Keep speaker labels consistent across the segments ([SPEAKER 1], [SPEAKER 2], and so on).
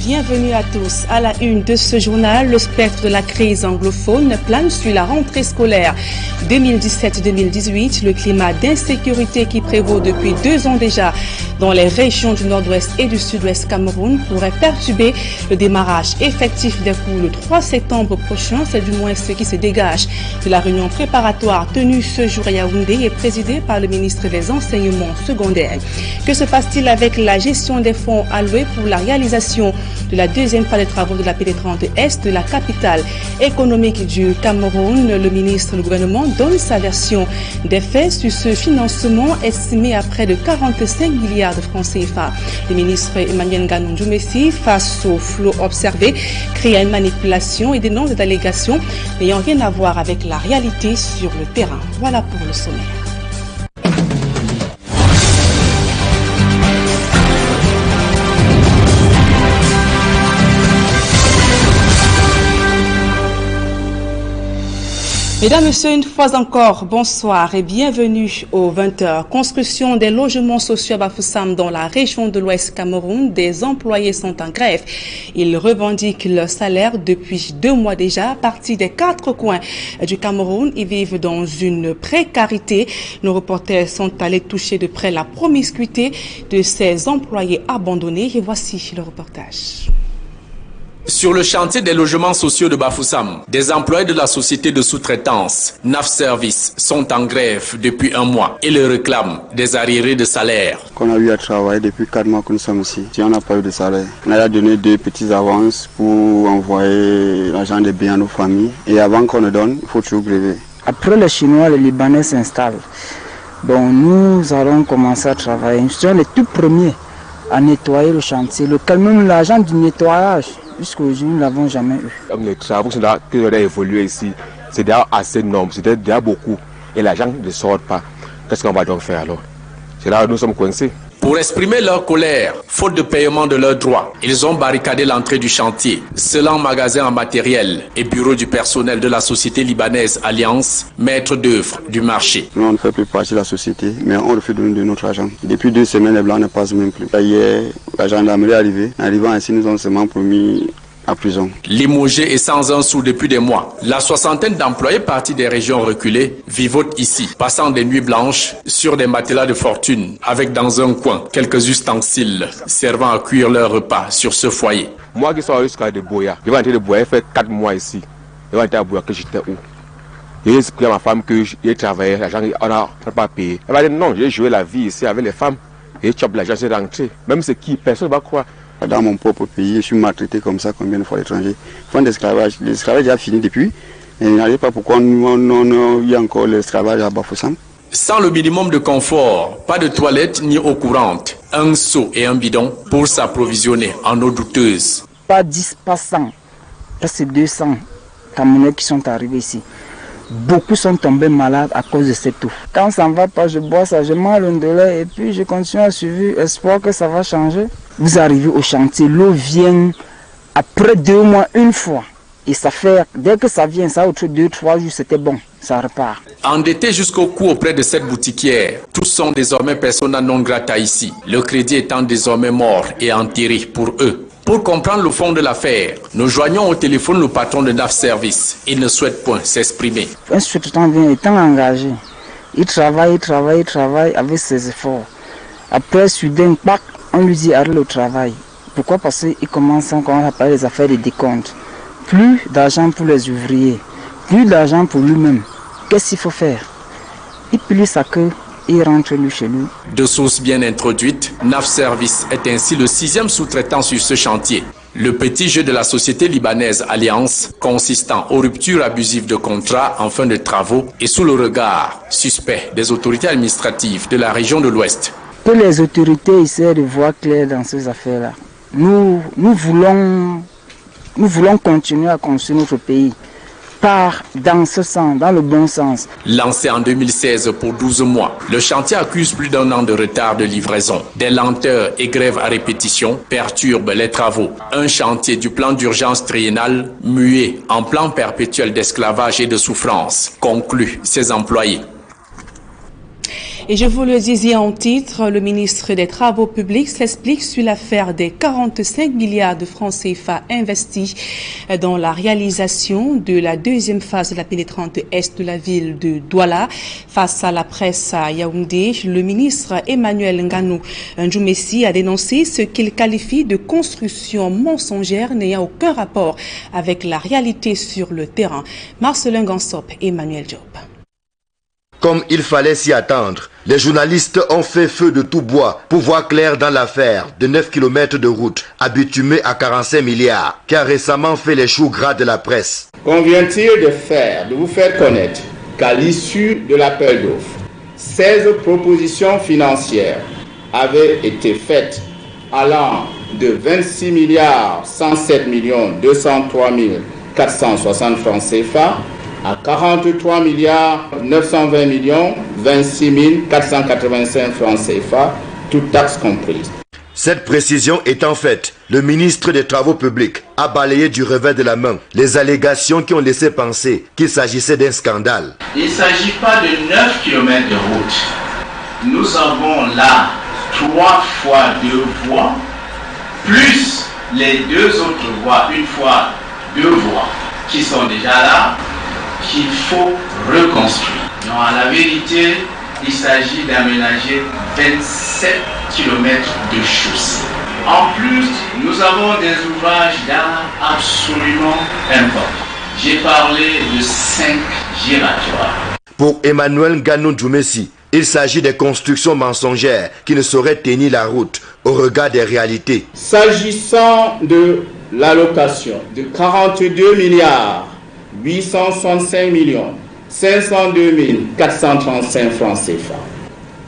[SPEAKER 1] bienvenue à tous. À la une de ce journal, le spectre de la crise anglophone plane sur la rentrée scolaire 2017-2018. Le climat d'insécurité qui prévaut depuis 2 ans déjà dans les régions du nord-ouest et du sud-ouest Cameroun pourrait perturber le démarrage effectif des cours le 3 septembre prochain. C'est du moins ce qui se dégage de la réunion préparatoire tenue ce jour à Yaoundé et présidée par le ministre des Enseignements secondaires. Que se passe-t-il avec la gestion des fonds alloués pour la réalisation de la deuxième phase des travaux de la PD30 Est de la capitale économique du Cameroun? Le ministre du gouvernement donne sa version des faits sur ce financement estimé à près de 45 milliards de francs CFA. Le ministre Emmanuel Nganou-Messi, face au flot observé, crie à une manipulation et dénonce des allégations n'ayant rien à voir avec la réalité sur le terrain. Voilà pour le sommaire. Mesdames, Messieurs, une fois encore, bonsoir et bienvenue aux 20h. Construction des logements sociaux à Bafoussam dans la région de l'Ouest Cameroun. Des employés sont en grève. Ils revendiquent leur salaire depuis 2 mois déjà. Partis des 4 coins du Cameroun, ils vivent dans une précarité. Nos reporters sont allés toucher de près la promiscuité de ces employés abandonnés. Et voici le reportage.
[SPEAKER 2] Sur le chantier des logements sociaux de Bafoussam, des employés de la société de sous-traitance NAF Service sont en grève depuis 1 mois et leur réclament des arriérés de salaire.
[SPEAKER 3] On a eu à travailler depuis 4 mois que nous sommes ici. Si on n'a pas eu de salaire, on a donné 2 petites avances pour envoyer l'argent des biens à nos familles. Et avant qu'on le donne, il faut toujours gréver.
[SPEAKER 4] Après les Chinois, les Libanais s'installent. Bon, nous allons commencer à travailler. Nous sommes les tout premiers à nettoyer le chantier. Même l'argent du nettoyage, jusqu'aujourd'hui, nous ne l'avons jamais eu.
[SPEAKER 5] Comme les travaux qui ont évolué ici, c'est déjà assez nombreux, c'est déjà beaucoup. Et l'argent ne sort pas. Qu'est-ce qu'on va donc faire alors? C'est là où nous sommes coincés.
[SPEAKER 2] Pour exprimer leur colère, faute de paiement de leurs droits, ils ont barricadé l'entrée du chantier, scellant magasin en matériel et bureau du personnel de la société libanaise Alliance, maître d'œuvre du marché.
[SPEAKER 3] Nous, on ne fait plus partie de la société, mais on refuse de nous donner notre argent. Depuis 2 semaines, les Blancs ne passent même plus. Hier, la gendarmerie est arrivée. En arrivant ici, nous avons seulement promis à prison.
[SPEAKER 2] Limogé et sans un sou depuis des mois, la 60aine d'employés partis des régions reculées vivotent ici, passant des nuits blanches sur des matelas de fortune, avec dans un coin quelques ustensiles servant à cuire leur repas sur ce foyer.
[SPEAKER 5] Moi qui suis jusqu'à de Boya, je vais entrer de Boya, fait 4 mois ici. Je vais entrer à Boya que j'étais où? J'ai expliqué à ma femme que j'ai travaillé, l'argent on n'a pas payé. Elle m'a dit non, j'ai joué la vie ici avec les femmes. Et tu as l'argent, c'est rentré. Même ce qui, personne ne va croire.
[SPEAKER 3] Dans mon propre pays, je suis maltraité comme ça combien de fois à l'étranger. Ils font de l'esclavage. L'esclavage a fini depuis. Et je n'arrive pas pourquoi il y a encore l'esclavage à Bafoussam.
[SPEAKER 2] Sans le minimum de confort, pas de toilette ni eau courante, un seau et un bidon pour s'approvisionner en eau douteuse.
[SPEAKER 4] Pas 10, pas 100. Là, c'est 200 Camerounais qui sont arrivés ici. Beaucoup sont tombés malades à cause de cette eau. Quand ça ne va pas, je bois ça, je mange le lait et puis je continue à suivre, espoir que ça va changer. Vous arrivez au chantier, l'eau vient après 2 mois une fois. Et ça fait, dès que ça vient, ça autre 2-3 jours, c'était bon, ça repart.
[SPEAKER 2] Endettés jusqu'au cou auprès de cette boutiquière, tous sont désormais persona non grata ici. Le crédit étant désormais mort et enterré pour eux. Pour comprendre le fond de l'affaire, nous joignons au téléphone le patron de NAF Service. Il ne souhaite point s'exprimer.
[SPEAKER 4] Un sous-traitant vient étant engagé. Il travaille avec ses efforts. Après, soudain, on lui dit arrête le travail. Pourquoi? Parce qu'il commence à parler des affaires de décompte. Plus d'argent pour les ouvriers, plus d'argent pour lui-même. Qu'est-ce qu'il faut faire? Il plie sa queue. Il rentre lui chez lui.
[SPEAKER 2] De sources bien introduites, NAF Service est ainsi le 6e sous-traitant sur ce chantier. Le petit jeu de la société libanaise Alliance, consistant aux ruptures abusives de contrats en fin de travaux et sous le regard suspect des autorités administratives de la région de l'Ouest.
[SPEAKER 4] Que les autorités essaient de voir clair dans ces affaires-là. Nous voulons continuer à construire notre pays. Part dans ce sens, dans le bon sens.
[SPEAKER 2] Lancé en 2016 pour 12 mois, le chantier accuse plus d'1 an de retard de livraison. Des lenteurs et grèves à répétition perturbent les travaux. Un chantier du plan d'urgence triennal muet en plan perpétuel d'esclavage et de souffrance, conclut ses employés.
[SPEAKER 1] Et je vous le disais en titre, le ministre des Travaux publics s'explique sur l'affaire des 45 milliards de francs CFA investis dans la réalisation de la deuxième phase de la pénétrante est de la ville de Douala. Face à la presse à Yaoundé, le ministre Emmanuel Nganou Ndjoumessi a dénoncé ce qu'il qualifie de construction mensongère n'ayant aucun rapport avec la réalité sur le terrain. Marcelin Gansop et Emmanuel Diop.
[SPEAKER 6] Comme il fallait s'y attendre, les journalistes ont fait feu de tout bois pour voir clair dans l'affaire de 9 km de route abitumée à 45 milliards qui a récemment fait les choux gras de la presse.
[SPEAKER 7] Convient-il de vous faire connaître qu'à l'issue de l'appel d'offres, 16 propositions financières avaient été faites allant de 26 milliards 107 millions 203 460 francs CFA à 43 milliards 920 millions 26 485 francs CFA, toutes taxes comprises.
[SPEAKER 6] Cette précision étant faite, le ministre des Travaux publics a balayé du revers de la main les allégations qui ont laissé penser qu'il s'agissait d'un scandale.
[SPEAKER 8] Il ne s'agit pas de 9 km de route. Nous avons là 3 fois 2 voies, plus les 2 autres voies, une fois 2 voies, qui sont déjà là, qu'il faut reconstruire. Non, à la vérité, il s'agit d'aménager 27 km de chaussée. En plus, nous avons des ouvrages d'art absolument importants. J'ai parlé de 5 giratoires.
[SPEAKER 6] Pour Emmanuel Nganou Ndjoumessi, il s'agit de constructions mensongères qui ne sauraient tenir la route au regard des réalités.
[SPEAKER 7] S'agissant de l'allocation de 42 milliards 865 millions 502 435 francs CFA.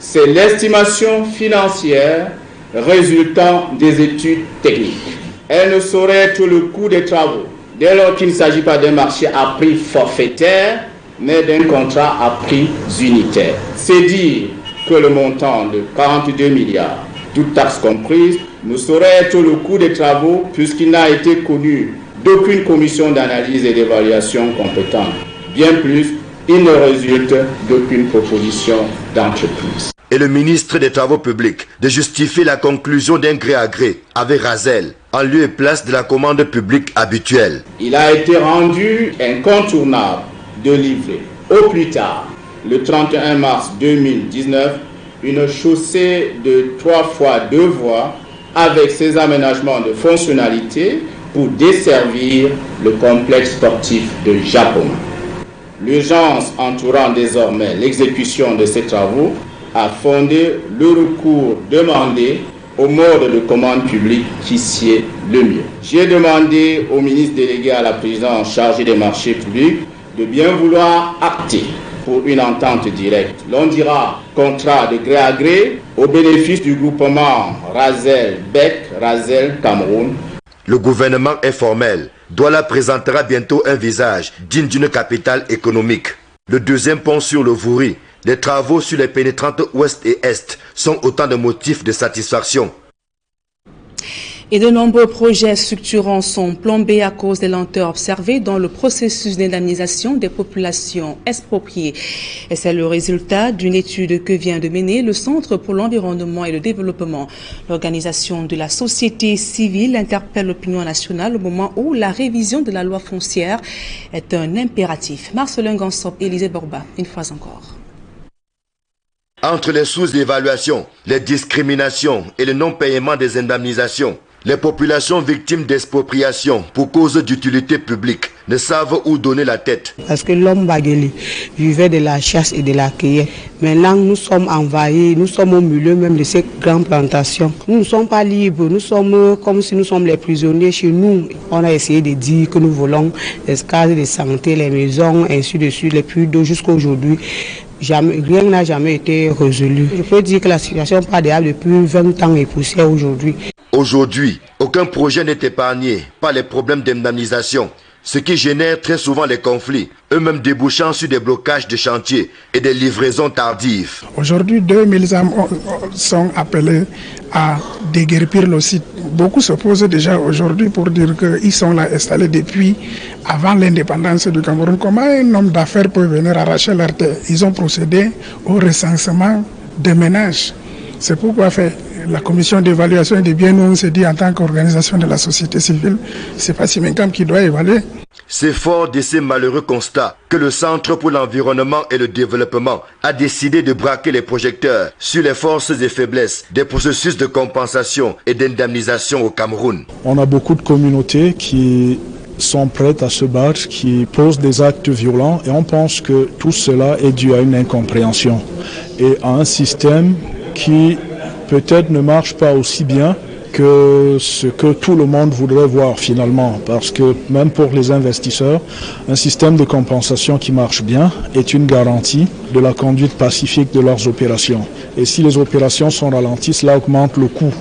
[SPEAKER 7] C'est l'estimation financière résultant des études techniques. Elle ne saurait être le coût des travaux dès lors qu'il ne s'agit pas d'un marché à prix forfaitaire, mais d'un contrat à prix unitaire. C'est dire que le montant de 42 milliards, toutes taxes comprises, ne saurait être le coût des travaux puisqu'il n'a été connu d'aucune commission d'analyse et d'évaluation compétente. Bien plus, il ne résulte d'aucune proposition d'entreprise.
[SPEAKER 6] Et le ministre des Travaux publics de justifier la conclusion d'un gré à gré avec Razel en lieu et place de la commande publique habituelle.
[SPEAKER 7] Il a été rendu incontournable de livrer au plus tard, le 31 mars 2019, une chaussée de 3 fois 2 voies avec ses aménagements de fonctionnalité pour desservir le complexe sportif de Japon. L'urgence entourant désormais l'exécution de ces travaux a fondé le recours demandé au mode de commande publique qui sied le mieux. J'ai demandé au ministre délégué à la présidence chargé des marchés publics de bien vouloir acter pour une entente directe. L'on dira contrat de gré à gré au bénéfice du groupement Razel-Bec, Razel-Cameroun.
[SPEAKER 6] Le gouvernement informel Douala présentera bientôt un visage digne d'une capitale économique. Le deuxième pont sur le Vouri, les travaux sur les pénétrantes ouest et est sont autant de motifs de satisfaction.
[SPEAKER 1] Et de nombreux projets structurants sont plombés à cause des lenteurs observées dans le processus d'indemnisation des populations expropriées. Et c'est le résultat d'une étude que vient de mener le Centre pour l'environnement et le développement. L'organisation de la société civile interpelle l'opinion nationale au moment où la révision de la loi foncière est un impératif. Marcelin Gansop et Élisée Borba, une fois encore.
[SPEAKER 6] Entre les sous-évaluations, les discriminations et le non-paiement des indemnisations, les populations victimes d'expropriation pour cause d'utilité publique ne savent où donner la tête.
[SPEAKER 9] Parce que l'homme Bagueli vivait de la chasse et de la cueillette. Maintenant, nous sommes envahis, nous sommes au milieu même de ces grandes plantations. Nous ne sommes pas libres, nous sommes comme si nous sommes les prisonniers chez nous. On a essayé de dire que nous volons les cases de santé, les maisons, ainsi de suite, les puits d'eau jusqu'à aujourd'hui. Rien n'a jamais été résolu. Je peux dire que la situation n'est pas déable depuis 20 ans et poussière aujourd'hui.
[SPEAKER 6] Aujourd'hui, aucun projet n'est épargné par les problèmes d'indemnisation, ce qui génère très souvent les conflits, eux-mêmes débouchant sur des blocages de chantiers et des livraisons tardives.
[SPEAKER 10] Aujourd'hui, 2000 âmes sont appelées à déguerpir le site. Beaucoup se posent déjà aujourd'hui pour dire qu'ils sont là installés depuis avant l'indépendance du Cameroun. Comment un homme d'affaires peut venir arracher leur terre? Ils ont procédé au recensement des ménages. C'est pourquoi la commission d'évaluation des biens, nous on s'est dit en tant qu'organisation de la société civile, c'est pas Simencam qui doit évaluer.
[SPEAKER 6] C'est fort de ces malheureux constats que le Centre pour l'environnement et le développement a décidé de braquer les projecteurs sur les forces et faiblesses des processus de compensation et d'indemnisation au Cameroun.
[SPEAKER 11] On a beaucoup de communautés qui sont prêtes à se battre, qui posent des actes violents et on pense que tout cela est dû à une incompréhension et à un système qui peut-être ne marche pas aussi bien que ce que tout le monde voudrait voir finalement, parce que même pour les investisseurs, un système de compensation qui marche bien est une garantie de la conduite pacifique de leurs opérations. Et si les opérations sont ralenties, cela augmente le coût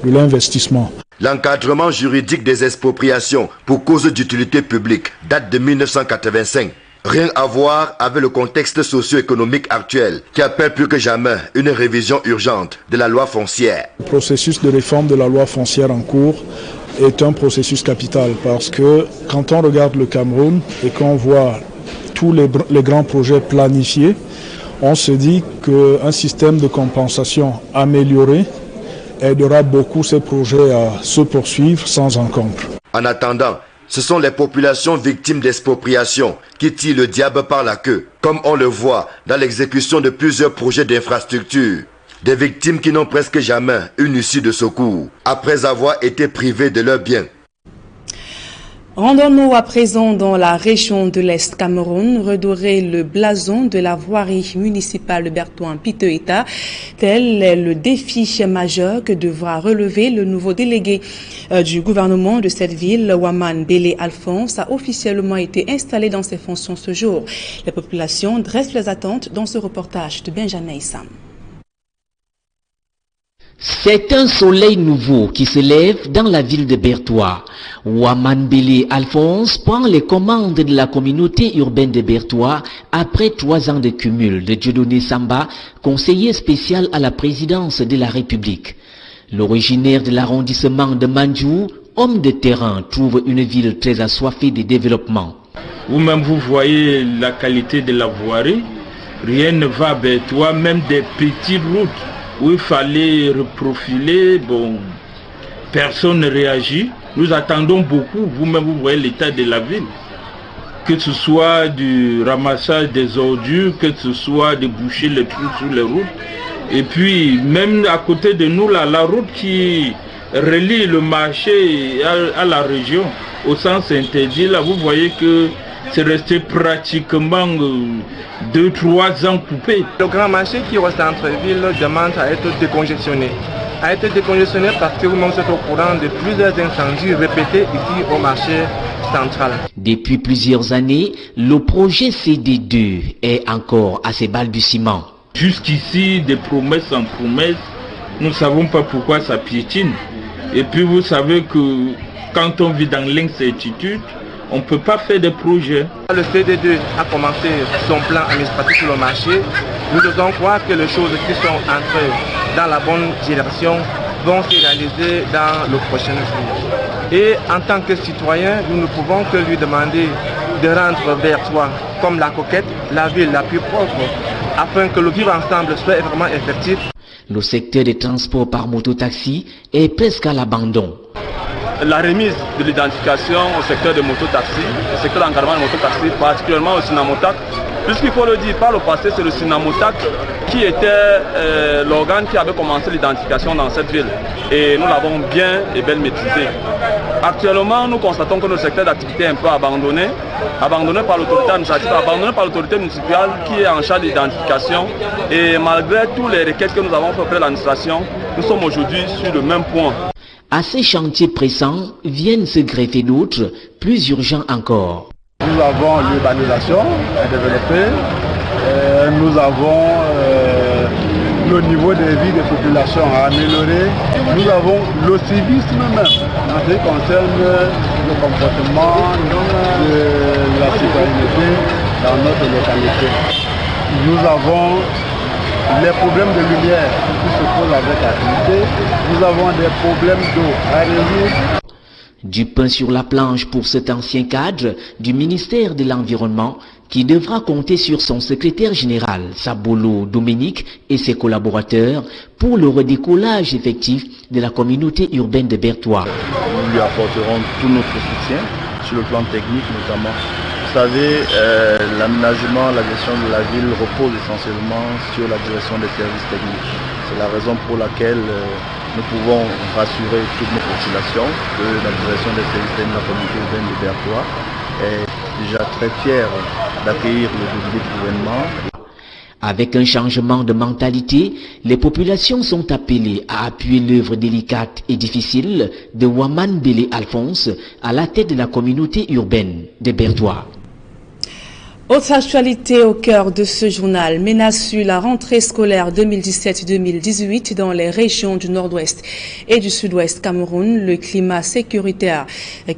[SPEAKER 11] de l'investissement.
[SPEAKER 6] L'encadrement juridique des expropriations pour cause d'utilité publique date de 1985. Rien à voir avec le contexte socio-économique actuel qui appelle plus que jamais une révision urgente de la loi foncière.
[SPEAKER 11] Le processus de réforme de la loi foncière en cours est un processus capital parce que quand on regarde le Cameroun et qu'on voit tous les grands projets planifiés, on se dit qu'un système de compensation amélioré aidera beaucoup ces projets à se poursuivre sans encombre.
[SPEAKER 6] En attendant, ce sont les populations victimes d'expropriation qui tirent le diable par la queue, comme on le voit dans l'exécution de plusieurs projets d'infrastructure. Des victimes qui n'ont presque jamais une issue de secours, après avoir été privées de leurs biens.
[SPEAKER 1] Rendons-nous à présent dans la région de l'Est Cameroun, redorer le blason de la voirie municipale de Bertoin-Piteota. Tel est le défi majeur que devra relever le nouveau délégué du gouvernement de cette ville, Waman Bélé Alphonse, a officiellement été installé dans ses fonctions ce jour. Les populations dressent les attentes dans ce reportage de Benjamin Issam.
[SPEAKER 12] C'est un soleil nouveau qui se lève dans la ville de Bertois. Waman Bélé Alphonse prend les commandes de la communauté urbaine de Bertois après 3 ans de cumul de Dieudonné Samba, conseiller spécial à la présidence de la République. L'originaire de l'arrondissement de Mandjou, homme de terrain, trouve une ville très assoiffée de développement.
[SPEAKER 13] Vous-même vous voyez la qualité de la voirie, rien ne va à Bertois, même des petites routes où il fallait reprofiler, bon, personne ne réagit. Nous attendons beaucoup, vous-même vous voyez l'état de la ville. Que ce soit du ramassage des ordures, que ce soit de boucher les trous sur les routes. Et puis, même à côté de nous, là, la route qui relie le marché à la région, au sens interdit, là, vous voyez que c'est resté pratiquement 2-3 ans coupé.
[SPEAKER 14] Le grand marché qui est au centre-ville demande à être décongestionné. A été décongestionné parce que vous-même êtes au courant de plusieurs incendies répétés ici au marché central.
[SPEAKER 12] Depuis plusieurs années, le projet CD2 est encore à ses balbutiements.
[SPEAKER 13] Jusqu'ici, des promesses en promesses, nous ne savons pas pourquoi ça piétine. Et puis vous savez que quand on vit dans l'incertitude, on ne peut pas faire des projets.
[SPEAKER 14] Le CD2 a commencé son plan administratif sur le marché. Nous devons croire que les choses qui sont entrées dans la bonne direction vont se réaliser dans le prochain jour. Et en tant que citoyen, nous ne pouvons que lui demander de rendre Bertois comme la coquette, la ville la plus propre, afin que le vivre ensemble soit vraiment effectif.
[SPEAKER 12] Le secteur des transports par mototaxi est presque à l'abandon.
[SPEAKER 15] La remise de l'identification au secteur des mototaxis, au secteur d'encadrement des mototaxis, particulièrement au Sinamotac, puisqu'il faut le dire, par le passé, c'est le Sinamotac qui était l'organe qui avait commencé l'identification dans cette ville. Et nous l'avons bien et bien maîtrisé. Actuellement, nous constatons que notre secteur d'activité est un peu abandonné par l'autorité administrative, abandonné par l'autorité municipale qui est en charge de l'identification. Et malgré tous les requêtes que nous avons faites auprès de l'administration, nous sommes aujourd'hui sur le même point.
[SPEAKER 12] À ces chantiers pressants viennent se greffer d'autres, plus urgents encore.
[SPEAKER 16] Nous avons l'urbanisation à développer, nous avons le niveau de vie des populations à améliorer, nous avons le civisme même, en ce qui concerne le comportement de la citoyenneté dans notre localité. Nous avons les problèmes de lumière qui se posent avec l'activité, nous avons des problèmes d'eau à résoudre.
[SPEAKER 12] Du pain sur la planche pour cet ancien cadre du ministère de l'Environnement qui devra compter sur son secrétaire général, Sabolo Dominique, et ses collaborateurs pour le redécollage effectif de la communauté urbaine de Bertoua.
[SPEAKER 17] Nous lui apporterons tout notre soutien, sur le plan technique notamment. Vous savez, l'aménagement, la gestion de la ville repose essentiellement sur la direction des services techniques. C'est la raison pour laquelle nous pouvons rassurer toutes nos populations que la direction des services techniques de la communauté urbaine de Bertoua est déjà très fière d'accueillir le nouveau gouvernement.
[SPEAKER 12] Avec un changement de mentalité, les populations sont appelées à appuyer l'œuvre délicate et difficile de Waman Bélé Alphonse à la tête de la communauté urbaine de Bertoua.
[SPEAKER 1] Autre actualité au cœur de ce journal, menace sur la rentrée scolaire 2017-2018 dans les régions du nord-ouest et du sud-ouest Cameroun. Le climat sécuritaire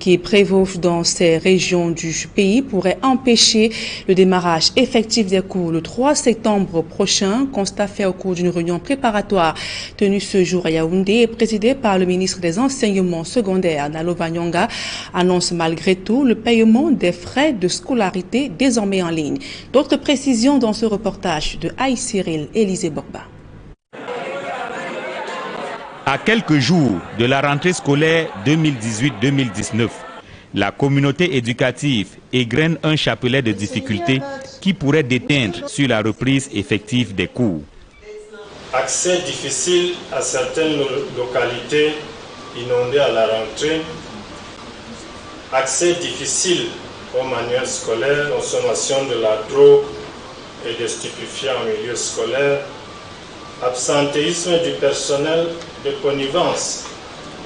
[SPEAKER 1] qui prévaut dans ces régions du pays pourrait empêcher le démarrage effectif des cours le 3 septembre prochain. Constat fait au cours d'une réunion préparatoire tenue ce jour à Yaoundé et présidée par le ministre des Enseignements secondaires, Nalo Vanyonga, annonce malgré tout le paiement des frais de scolarité désormais en ligne. D'autres précisions dans ce reportage de Aïe Cyril Élisée Borba.
[SPEAKER 18] À quelques jours de la rentrée scolaire 2018-2019, la communauté éducative égrène un chapelet de difficultés qui pourrait déteindre sur la reprise effective des cours.
[SPEAKER 19] Accès difficile à certaines localités inondées à la rentrée, accès difficile au manuel scolaire, consommation de la drogue et des stupéfiants en milieu scolaire, absentéisme du personnel de connivence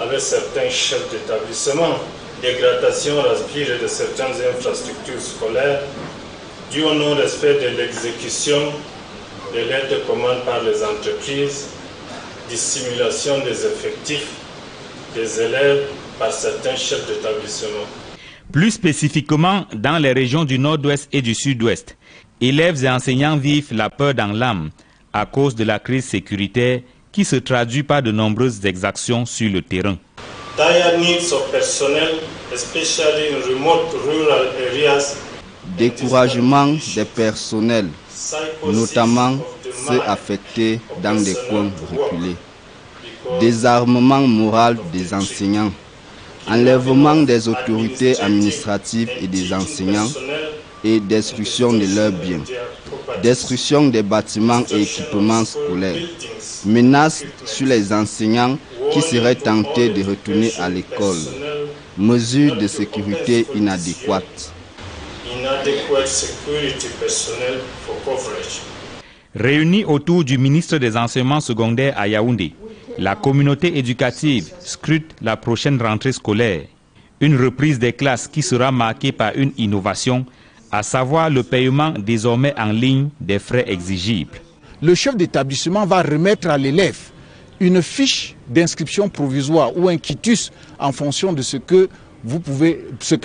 [SPEAKER 19] avec certains chefs d'établissement, dégradation rapide de certaines infrastructures scolaires, dû au non-respect de l'exécution de l'aide de commande par les entreprises, dissimulation des effectifs des élèves par certains chefs d'établissement.
[SPEAKER 18] Plus spécifiquement, dans les régions du nord-ouest et du sud-ouest, élèves et enseignants vivent la peur dans l'âme à cause de la crise sécuritaire qui se traduit par de nombreuses exactions sur le terrain.
[SPEAKER 3] Découragement des personnels, notamment ceux affectés dans des coins reculés. Désarmement moral des enseignants. Enlèvement des autorités administratives et des enseignants et destruction de leurs biens. Destruction des bâtiments et équipements scolaires. Menaces sur les enseignants qui seraient tentés de retourner à l'école. Mesures de sécurité inadéquates.
[SPEAKER 18] Réunis autour du ministre des Enseignements secondaires à Yaoundé, la communauté éducative scrute la prochaine rentrée scolaire. Une reprise des classes qui sera marquée par une innovation, à savoir le paiement désormais en ligne des frais exigibles.
[SPEAKER 20] Le chef d'établissement va remettre à l'élève une fiche d'inscription provisoire ou un quitus en fonction de ce que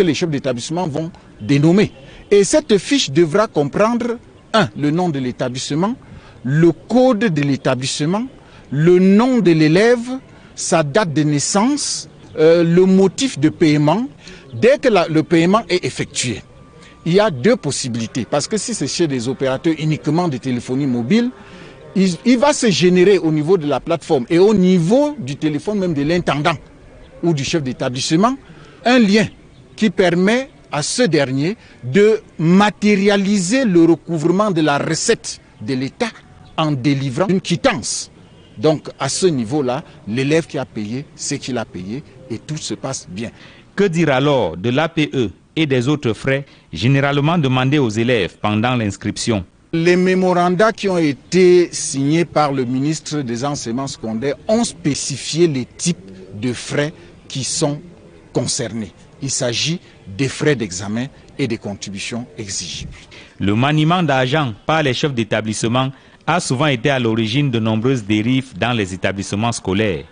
[SPEAKER 20] les chefs d'établissement vont dénommer. Et cette fiche devra comprendre 1. Le nom de l'établissement, le code de l'établissement, le nom de l'élève, sa date de naissance, le motif de paiement. Dès que le paiement est effectué, il y a deux possibilités. Parce que si c'est chez des opérateurs uniquement de téléphonie mobile, il va se générer au niveau de la plateforme et au niveau du téléphone même de l'intendant ou du chef d'établissement, un lien qui permet à ce dernier de matérialiser le recouvrement de la recette de l'État en délivrant une quittance. Donc à ce niveau-là, l'élève qui a payé, c'est qu'il a payé et tout se passe bien.
[SPEAKER 18] Que dire alors de l'APE et des autres frais généralement demandés aux élèves pendant l'inscription?
[SPEAKER 20] Les mémorandats qui ont été signés par le ministre des Enseignements secondaires ont spécifié les types de frais qui sont concernés. Il s'agit des frais d'examen et des contributions exigibles.
[SPEAKER 18] Le maniement d'argent par les chefs d'établissement a souvent été à l'origine de nombreuses dérives dans les établissements scolaires.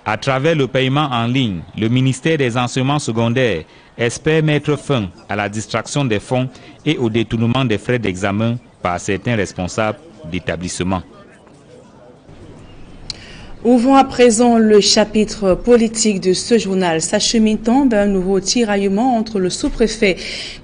[SPEAKER 18] À travers le paiement en ligne, le ministère des Enseignements secondaires espère mettre fin à la distraction des fonds et au détournement des frais d'examen par certains responsables d'établissements.
[SPEAKER 1] Ouvrons à présent le chapitre politique de ce journal, s'achemitant d'un nouveau tiraillement entre le sous-préfet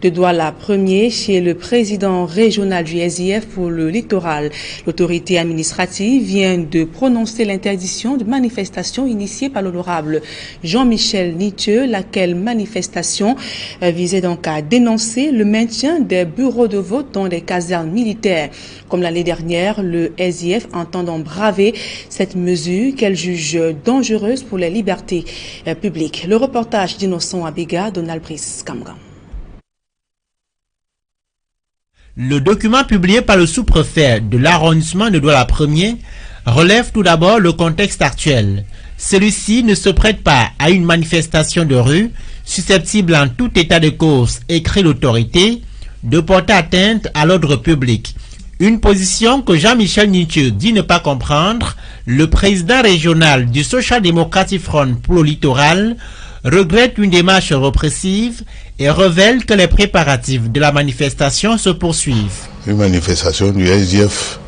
[SPEAKER 1] de Douala Ier et le président régional du SIF pour le littoral. L'autorité administrative vient de prononcer l'interdiction de manifestation initiée par l'honorable Jean-Michel Nitieux, laquelle manifestation visait donc à dénoncer le maintien des bureaux de vote dans les casernes militaires. Comme l'année dernière, le SIF entendant braver cette mesure qu'elle juge dangereuse pour les libertés publiques. Le reportage d'Innocent Abega, Donald Brice Kamgan.
[SPEAKER 21] Le document publié par le sous-préfet de l'arrondissement de Douala Ier relève tout d'abord le contexte actuel. Celui-ci ne se prête pas à une manifestation de rue susceptible en tout état de cause, écrit l'autorité, de porter atteinte à l'ordre public. Une position que Jean-Michel Nitieux dit ne pas comprendre. Le président régional du Social Democratic Front pour le littoral regrette une démarche répressive et révèle que les préparatifs de la manifestation se poursuivent.
[SPEAKER 22] Une manifestation du SDF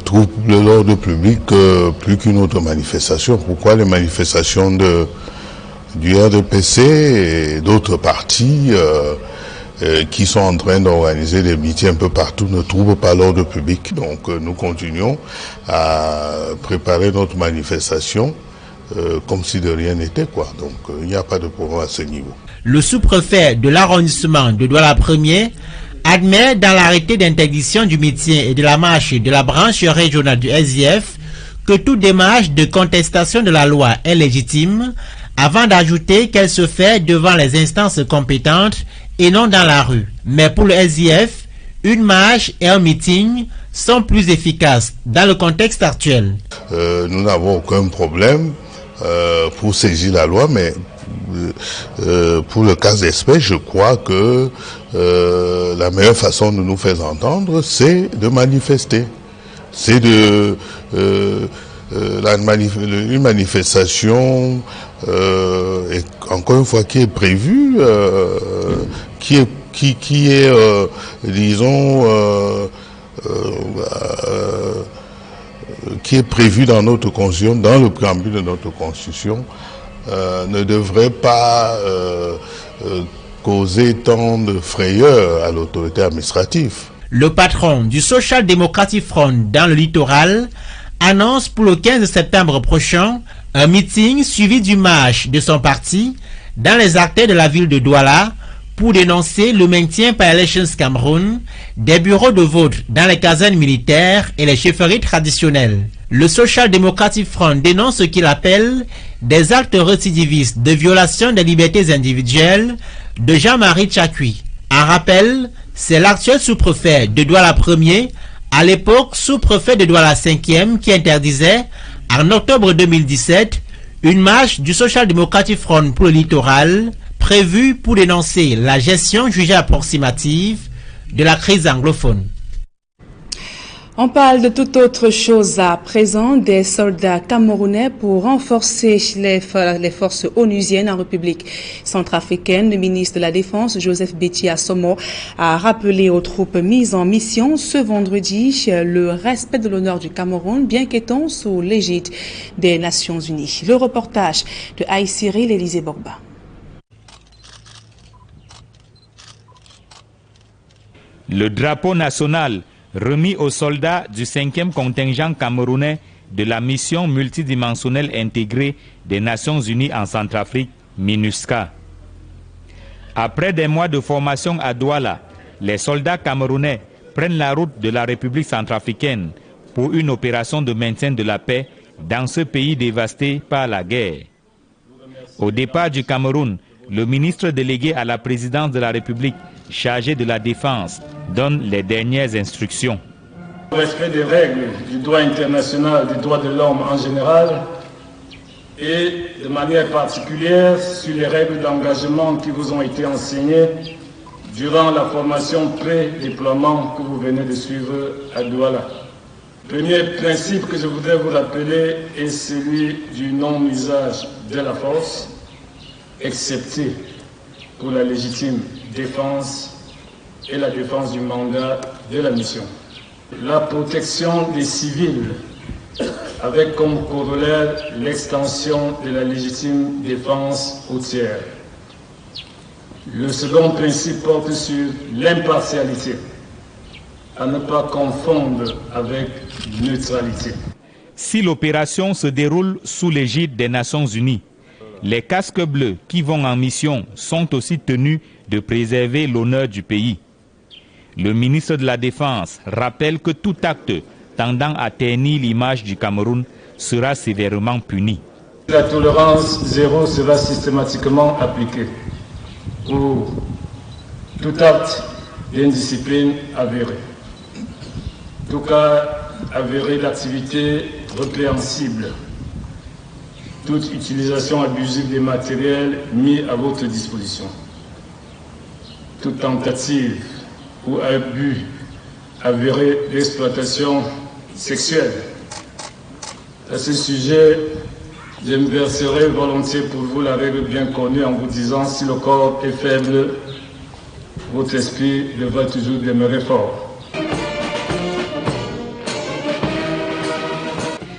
[SPEAKER 22] trouble l'ordre public plus qu'une autre manifestation. Pourquoi les manifestations du RDPC et d'autres partis qui sont en train d'organiser des meetings un peu partout ne trouvent pas l'ordre public. Donc nous continuons à préparer notre manifestation comme si de rien n'était, quoi. Donc il n'y a pas de problème à ce niveau.
[SPEAKER 21] Le sous-préfet de l'arrondissement de Douala Ier admet dans l'arrêté d'interdiction du meeting et de la marche de la branche régionale du SIF que toute démarche de contestation de la loi est légitime, avant d'ajouter qu'elle se fait devant les instances compétentes et non dans la rue. Mais pour le SIF, une marche et un meeting sont plus efficaces dans le contexte actuel.
[SPEAKER 22] Nous n'avons aucun problème pour saisir la loi, mais pour le cas d'espèce, je crois que la meilleure façon de nous faire entendre, c'est de manifester. C'est une manifestation, encore une fois, qui est prévue, qui est qui est prévu dans notre constitution, dans le préambule de notre constitution, ne devrait pas causer tant de frayeur à l'autorité administrative.
[SPEAKER 21] Le patron du Social Democratic Front dans le littoral annonce pour le 15 septembre prochain un meeting suivi du marche de son parti dans les artères de la ville de Douala pour dénoncer le maintien par Elections Cameroun des bureaux de vote dans les casernes militaires et les chefferies traditionnelles. Le Social Democratic Front dénonce ce qu'il appelle des actes récidivistes de violation des libertés individuelles de Jean-Marie Tchakui. En rappel, c'est l'actuel sous-préfet de Douala Ier, à l'époque sous-préfet de Douala 5e, qui interdisait, en octobre 2017, une marche du Social Democratic Front pour le littoral, prévue pour dénoncer la gestion jugée approximative de la crise anglophone.
[SPEAKER 1] On parle de toute autre chose à présent, des soldats camerounais pour renforcer les forces onusiennes en République centrafricaine. Le ministre de la Défense, Joseph Betty Assomo, a rappelé aux troupes mises en mission ce vendredi le respect de l'honneur du Cameroun, bien qu'étant sous l'égide des Nations Unies. Le reportage de Aïe Cyril Élisée Borba.
[SPEAKER 18] Le drapeau national remis aux soldats du 5e contingent camerounais de la mission multidimensionnelle intégrée des Nations Unies en Centrafrique, MINUSCA. Après des mois de formation à Douala, les soldats camerounais prennent la route de la République centrafricaine pour une opération de maintien de la paix dans ce pays dévasté par la guerre. Au départ du Cameroun, le ministre délégué à la présidence de la République chargé de la défense donne les dernières instructions.
[SPEAKER 23] Le respect des règles du droit international, du droit de l'homme en général et de manière particulière sur les règles d'engagement qui vous ont été enseignées durant la formation pré-déploiement que vous venez de suivre à Douala. Le premier principe que je voudrais vous rappeler est celui du non-usage de la force, excepté pour la légitime défense et la défense du mandat de la mission. La protection des civils avec comme corollaire l'extension de la légitime défense routière. Le second principe porte sur l'impartialité, à ne pas confondre avec neutralité.
[SPEAKER 18] Si l'opération se déroule sous l'égide des Nations Unies, les casques bleus qui vont en mission sont aussi tenus de préserver l'honneur du pays. Le ministre de la Défense rappelle que tout acte tendant à ternir l'image du Cameroun sera sévèrement puni.
[SPEAKER 23] La tolérance zéro sera systématiquement appliquée pour tout acte d'indiscipline avéré. Tout cas avéré d'activité répréhensible. Toute utilisation abusive des matériels mis à votre disposition. Toute tentative ou abus avéré d'exploitation sexuelle. À ce sujet, je me verserai volontiers pour vous la règle bien connue en vous disant si le corps est faible, votre esprit devra toujours demeurer fort.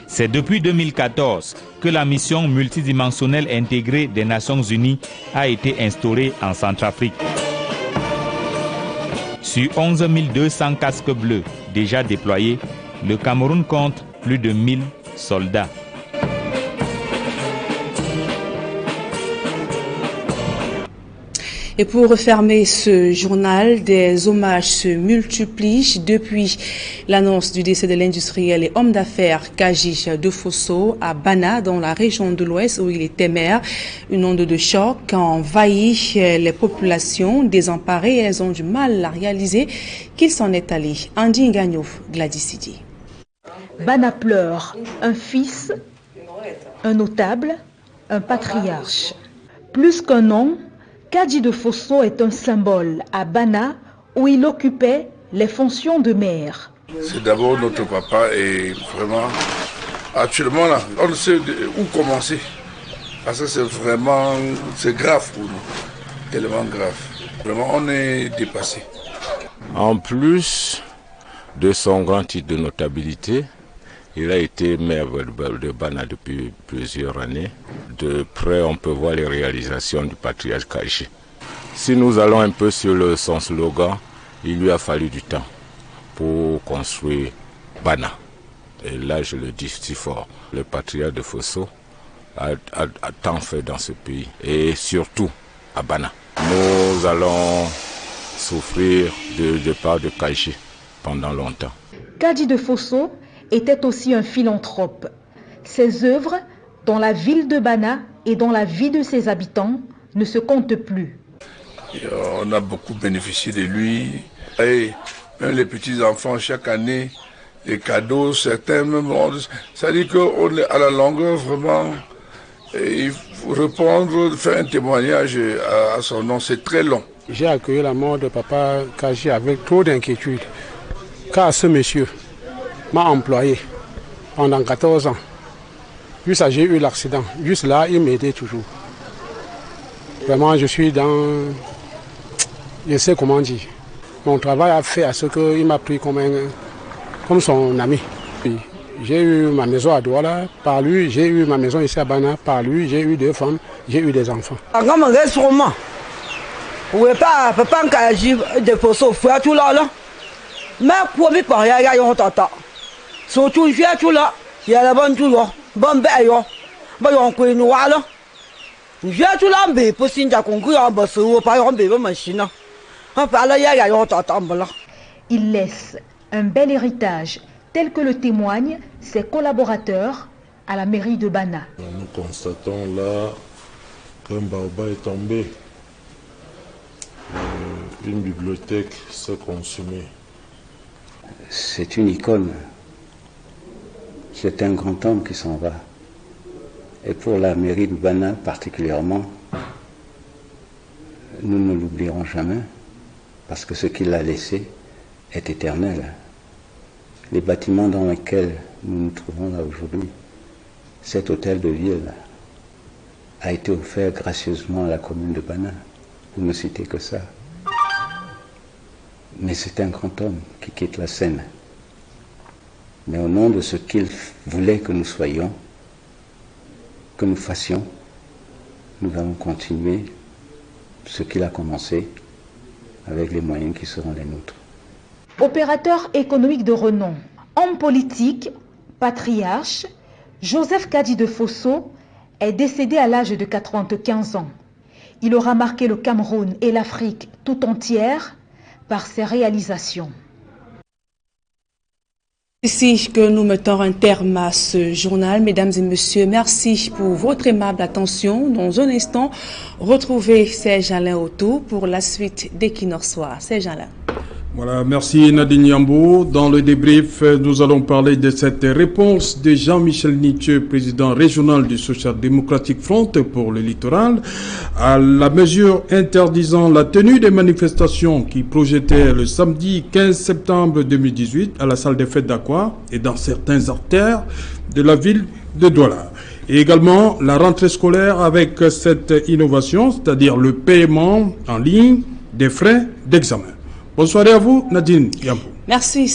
[SPEAKER 18] C'est depuis 2014 que la mission multidimensionnelle intégrée des Nations Unies a été instaurée en Centrafrique. Sur 11 200 casques bleus déjà déployés, le Cameroun compte plus de 1000 soldats.
[SPEAKER 1] Et pour refermer ce journal, des hommages se multiplient depuis l'annonce du décès de l'industriel et homme d'affaires Kaji Defosso à Bana, dans la région de l'Ouest où il était maire. Une onde de choc a envahi les populations désemparées et elles ont du mal à réaliser qu'il s'en est allé. Andy Ngagno, Gladys Sidi.
[SPEAKER 2] Bana pleure, un fils, un notable, un patriarche. Plus qu'un nom, Kaji Defosso est un symbole à Bana où il occupait les fonctions de maire.
[SPEAKER 4] C'est d'abord notre papa et vraiment, actuellement là, on ne sait où commencer. Parce que c'est grave pour nous, tellement grave. Vraiment, on est dépassé.
[SPEAKER 5] En plus de son grand titre de notabilité, il a été maire de Bana depuis plusieurs années. De près, on peut voir les réalisations du patriarche Kaji. Si nous allons un peu sur son slogan, il lui a fallu du temps pour construire Bana. Et là, je le dis si fort, le patriarche Defosso a tant fait dans ce pays, et surtout à Bana. Nous allons souffrir du départ de Kaji pendant longtemps.
[SPEAKER 2] Kaji Defosso était aussi un philanthrope. Ses œuvres, dans la ville de Bana et dans la vie de ses habitants, ne se comptent plus.
[SPEAKER 4] On a beaucoup bénéficié de lui. Et même les petits-enfants, chaque année, les cadeaux, certains même... Ça dit qu'on est à la longueur, vraiment, et il faut répondre, faire un témoignage à son nom. C'est très long.
[SPEAKER 24] J'ai accueilli la mort de papa Kaji avec trop d'inquiétude. Car ce monsieur m'a employé pendant 14 ans. Juste j'ai eu l'accident. Juste là, il m'aidait toujours. Vraiment, je suis dans... Je sais comment dire. Mon travail a fait à ce qu'il m'a pris comme son ami. J'ai eu ma maison à Douala par lui. J'ai eu ma maison ici à Bana par lui. J'ai eu 2 femmes. J'ai eu des enfants.
[SPEAKER 25] Mais pour me parler, il y a un tata. Surtout, il y a tout là. Il y a la bonne tout là. Bon, ben, il y a un peu de noir là. Il y a tout là, mais pour s'y concours, on va se reparer en bébé machine. On parle, il y a un tata.
[SPEAKER 2] Il laisse un bel héritage, tel que le témoignent ses collaborateurs à la mairie de Bana.
[SPEAKER 26] Nous constatons là qu'un baobab est tombé. Une bibliothèque s'est consumée.
[SPEAKER 27] C'est une icône. C'est un grand homme qui s'en va. Et pour la mairie de Bana particulièrement, nous ne l'oublierons jamais, parce que ce qu'il a laissé est éternel. Les bâtiments dans lesquels nous nous trouvons là aujourd'hui, cet hôtel de ville a été offert gracieusement à la commune de Bana. Vous ne citez que ça. Mais c'est un grand homme qui quitte la scène. Mais au nom de ce qu'il voulait que nous soyons, que nous fassions, nous allons continuer ce qu'il a commencé avec les moyens qui seront les nôtres.
[SPEAKER 2] Opérateur économique de renom, homme politique, patriarche, Joseph Kadi de Fosso est décédé à l'âge de 95 ans. Il aura marqué le Cameroun et l'Afrique tout entière par ses réalisations.
[SPEAKER 1] Ici que nous mettons un terme à ce journal. Mesdames et messieurs, merci pour votre aimable attention. Dans un instant, retrouvez Serge Alain Auto pour la suite d'Equinox Soir. Serge Alain.
[SPEAKER 6] Voilà, merci Nadine Yambo. Dans le débrief, nous allons parler de cette réponse de Jean-Michel Nithieu, président régional du Social Democratic Front pour le littoral, à la mesure interdisant la tenue des manifestations qui projetaient le samedi 15 septembre 2018 à la salle des fêtes d'Aqua et dans certains artères de la ville de Douala. Et également la rentrée scolaire avec cette innovation, c'est-à-dire le paiement en ligne des frais d'examen. Bonsoir à vous, Nadine Yambo.
[SPEAKER 1] Merci.